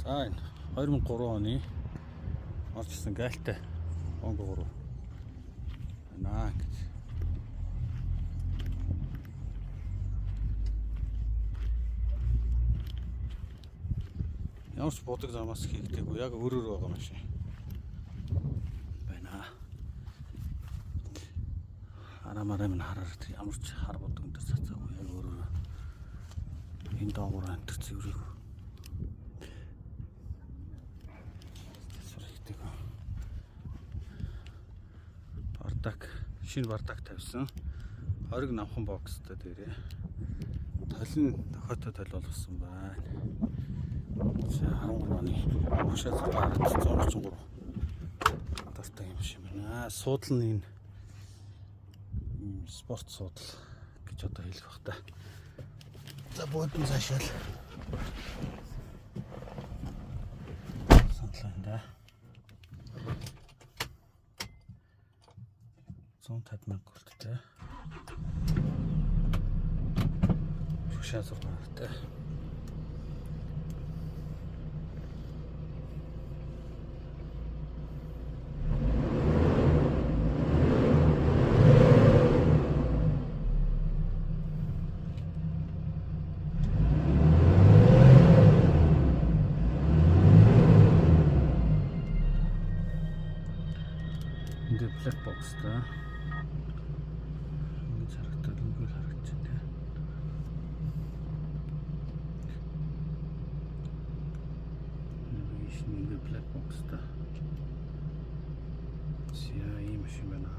За энэ 2003 оны орж ирсэн гайлтай Hongo 3 байна гэж. Ямар ч бодог замаас хийгдээгүй яг өрөөр байгаа машин байна. Арамаараа минь хараар ямар ч хар бодог өндөр цацаагүй яг өрөөр энэ доогуур амтэр цэврийг бардак шинэ бардак тавьсан. Хориг намхан бокстой дээрээ толин тохиотой тол болгосон байна. За 13 оны уушаа 133 талтай юм шиг байна. Суудлын энэ спорт суудал гэж одоо хэлэх бах та. За буудын цаашаал сандлаа 150 мянга хүрттэй. Шушаа 6 мянгатай. Энд black box та. Black box та. Сия ийм шиг байна.